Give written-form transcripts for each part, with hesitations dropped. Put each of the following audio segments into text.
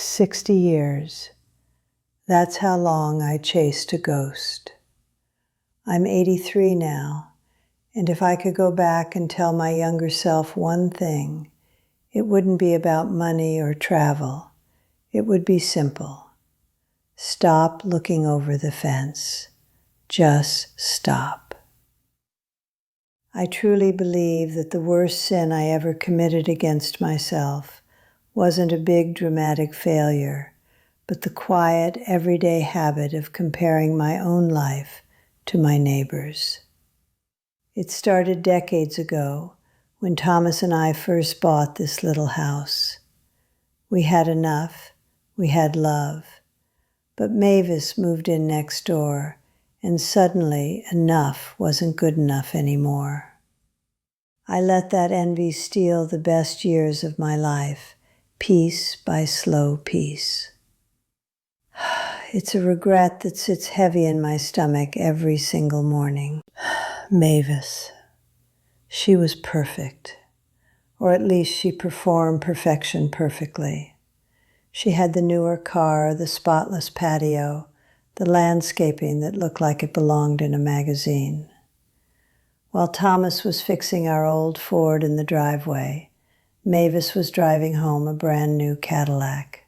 60 years. That's how long I chased a ghost. I'm 83 now, and if I could go back and tell my younger self one thing, it wouldn't be about money or travel. It would be simple. Stop looking over the fence. Just stop. I truly believe that the worst sin I ever committed against myself wasn't a big dramatic failure, but the quiet, everyday habit of comparing my own life to my neighbor's. It started decades ago when Thomas and I first bought this little house. We had enough, we had love, but Mavis moved in next door, and suddenly enough wasn't good enough anymore. I let that envy steal the best years of my life, piece by slow piece. It's a regret that sits heavy in my stomach every single morning. Mavis. She was perfect, or at least she performed perfection perfectly. She had the newer car, the spotless patio, the landscaping that looked like it belonged in a magazine. While Thomas was fixing our old Ford in the driveway, Mavis was driving home a brand new Cadillac.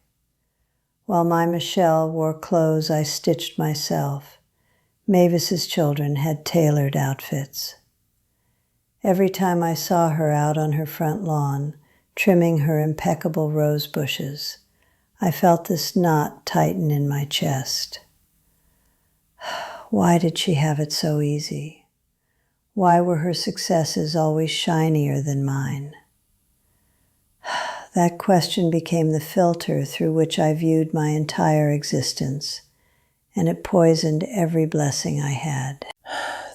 While my Michelle wore clothes I stitched myself, Mavis's children had tailored outfits. Every time I saw her out on her front lawn, trimming her impeccable rose bushes, I felt this knot tighten in my chest. Why did she have it so easy? Why were her successes always shinier than mine? That question became the filter through which I viewed my entire existence, and it poisoned every blessing I had.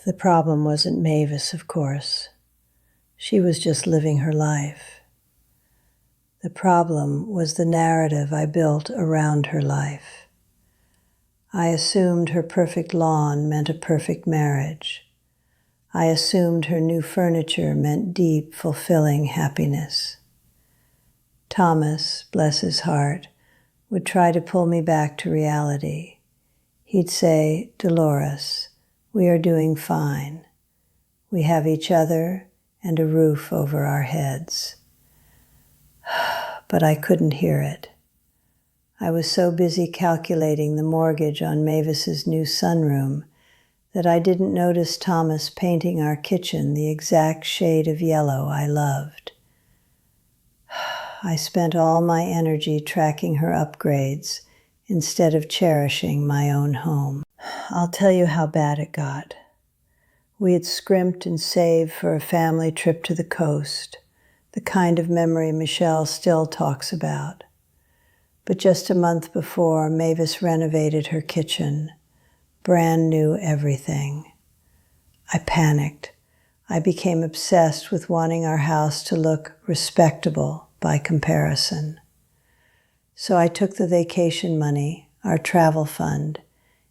The problem wasn't Mavis, of course. She was just living her life. The problem was the narrative I built around her life. I assumed her perfect lawn meant a perfect marriage. I assumed her new furniture meant deep, fulfilling happiness. Thomas, bless his heart, would try to pull me back to reality. He'd say, "Dolores, we are doing fine. We have each other and a roof over our heads." But I couldn't hear it. I was so busy calculating the mortgage on Mavis's new sunroom that I didn't notice Thomas painting our kitchen the exact shade of yellow I loved. I spent all my energy tracking her upgrades instead of cherishing my own home. I'll tell you how bad it got. We had scrimped and saved for a family trip to the coast, the kind of memory Michelle still talks about. But just a month before, Mavis renovated her kitchen, brand new everything. I panicked. I became obsessed with wanting our house to look respectable by comparison. So I took the vacation money, our travel fund,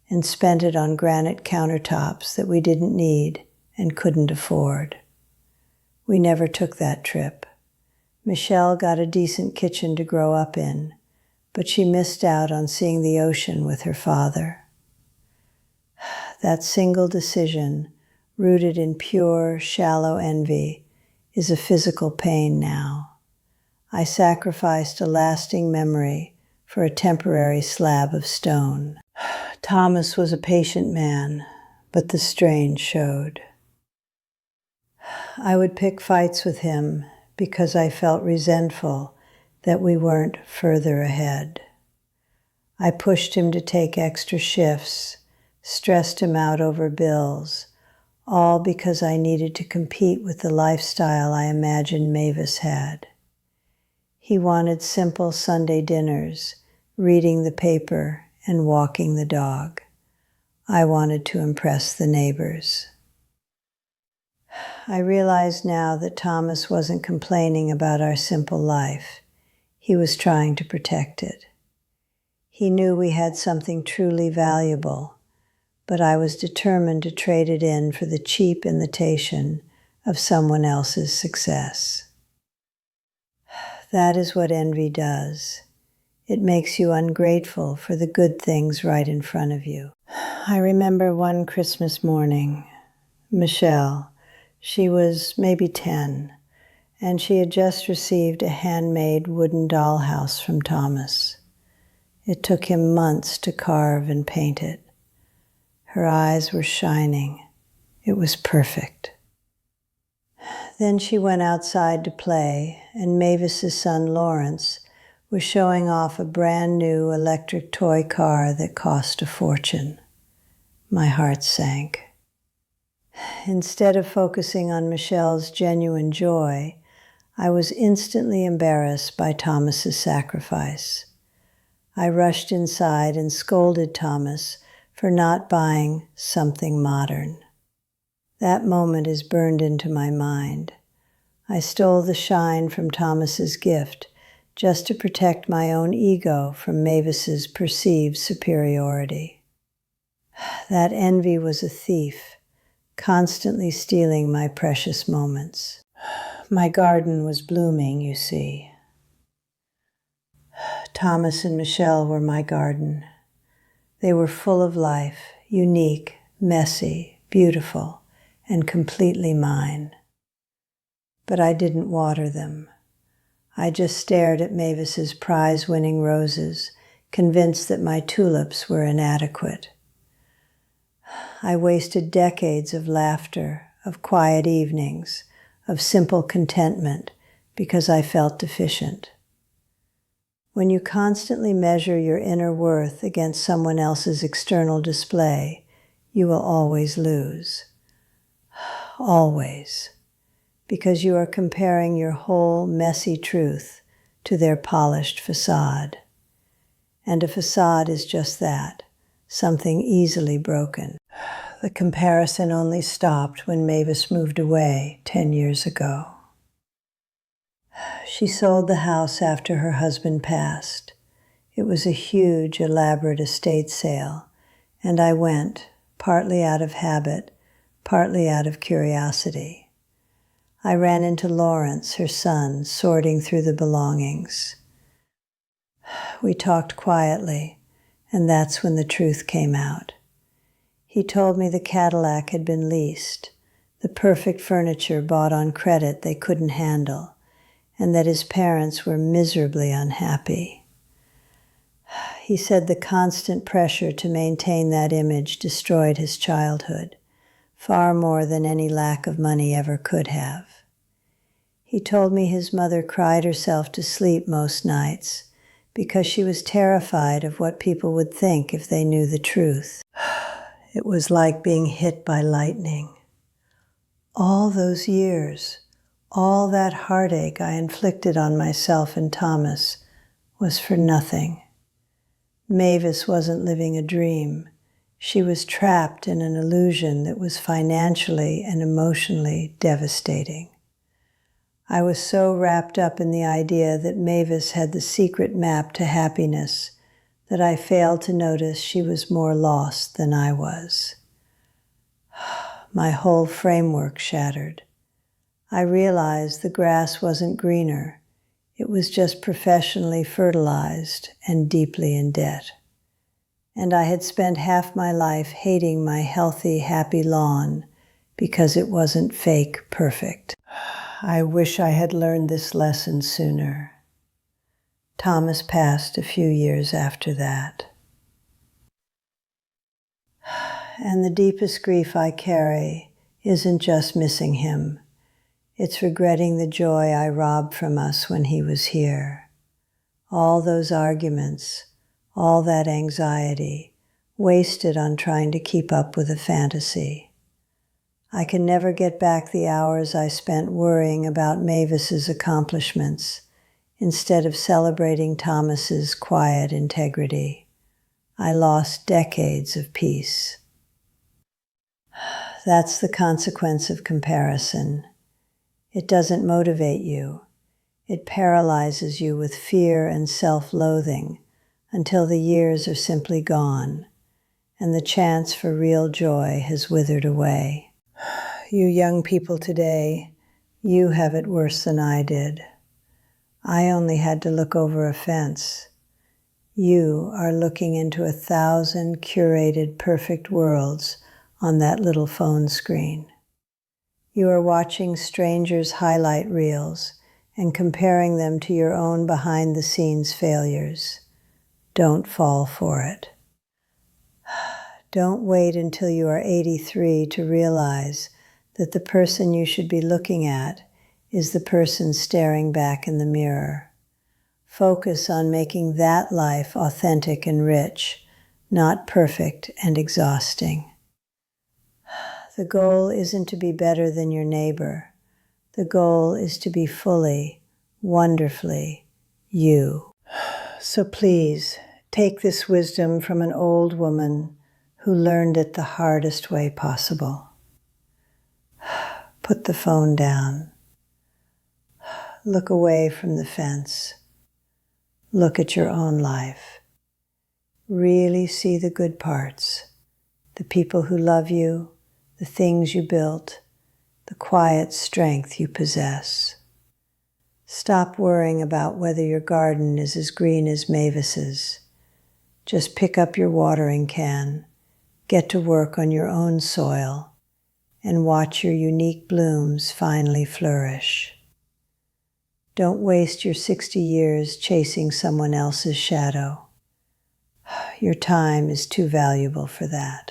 and spent it on granite countertops that we didn't need and couldn't afford. We never took that trip. Michelle got a decent kitchen to grow up in, but she missed out on seeing the ocean with her father. That single decision, rooted in pure, shallow envy, is a physical pain now. I sacrificed a lasting memory for a temporary slab of stone. Thomas was a patient man, but the strain showed. I would pick fights with him because I felt resentful that we weren't further ahead. I pushed him to take extra shifts, stressed him out over bills, all because I needed to compete with the lifestyle I imagined Mavis had. He wanted simple Sunday dinners, reading the paper, and walking the dog. I wanted to impress the neighbors. I realize now that Thomas wasn't complaining about our simple life. He was trying to protect it. He knew we had something truly valuable, but I was determined to trade it in for the cheap imitation of someone else's success. That is what envy does. It makes you ungrateful for the good things right in front of you. I remember one Christmas morning, Michelle, she was maybe 10, and she had just received a handmade wooden dollhouse from Thomas. It took him months to carve and paint it. Her eyes were shining. It was perfect. Then she went outside to play, and Mavis's son Lawrence was showing off a brand new electric toy car that cost a fortune. My heart sank. Instead of focusing on Michelle's genuine joy, I was instantly embarrassed by Thomas's sacrifice. I rushed inside and scolded Thomas for not buying something modern. That moment is burned into my mind. I stole the shine from Thomas's gift just to protect my own ego from Mavis's perceived superiority. That envy was a thief, constantly stealing my precious moments. My garden was blooming, you see. Thomas and Michelle were my garden. They were full of life, unique, messy, beautiful, and completely mine. But I didn't water them. I just stared at Mavis's prize-winning roses, convinced that my tulips were inadequate. I wasted decades of laughter, of quiet evenings, of simple contentment, because I felt deficient. When you constantly measure your inner worth against someone else's external display, you will always lose. Always. Because you are comparing your whole messy truth to their polished facade. And a facade is just that, something easily broken. The comparison only stopped when Mavis moved away 10 years ago. She sold the house after her husband passed. It was a huge, elaborate estate sale, and I went, partly out of habit, partly out of curiosity. I ran into Lawrence, her son, sorting through the belongings. We talked quietly, and that's when the truth came out. He told me the Cadillac had been leased, the perfect furniture bought on credit they couldn't handle, and that his parents were miserably unhappy. He said the constant pressure to maintain that image destroyed his childhood, far more than any lack of money ever could have. He told me his mother cried herself to sleep most nights because she was terrified of what people would think if they knew the truth. It was like being hit by lightning. All those years, all that heartache I inflicted on myself and Thomas was for nothing. Mavis wasn't living a dream. She was trapped in an illusion that was financially and emotionally devastating. I was so wrapped up in the idea that Mavis had the secret map to happiness that I failed to notice she was more lost than I was. My whole framework shattered. I realized the grass wasn't greener. It was just professionally fertilized and deeply in debt. And I had spent half my life hating my healthy, happy lawn because it wasn't fake perfect. I wish I had learned this lesson sooner. Thomas passed a few years after that. And the deepest grief I carry isn't just missing him. It's regretting the joy I robbed from us when he was here. All those arguments, all that anxiety, wasted on trying to keep up with a fantasy. I can never get back the hours I spent worrying about Mavis's accomplishments instead of celebrating Thomas's quiet integrity. I lost decades of peace. That's the consequence of comparison. It doesn't motivate you. It paralyzes you with fear and self-loathing until the years are simply gone and the chance for real joy has withered away. You young people today, you have it worse than I did. I only had to look over a fence. You are looking into 1,000 curated perfect worlds on that little phone screen. You are watching strangers' highlight reels and comparing them to your own behind-the-scenes failures. Don't fall for it. Don't wait until you are 83 to realize that the person you should be looking at is the person staring back in the mirror. Focus on making that life authentic and rich, not perfect and exhausting. The goal isn't to be better than your neighbor. The goal is to be fully, wonderfully you. So please, take this wisdom from an old woman who learned it the hardest way possible. Put the phone down. Look away from the fence. Look at your own life. Really see the good parts, the people who love you, the things you built, the quiet strength you possess. Stop worrying about whether your garden is as green as Mavis's. Just pick up your watering can, get to work on your own soil, and watch your unique blooms finally flourish. Don't waste your 60 years chasing someone else's shadow. Your time is too valuable for that.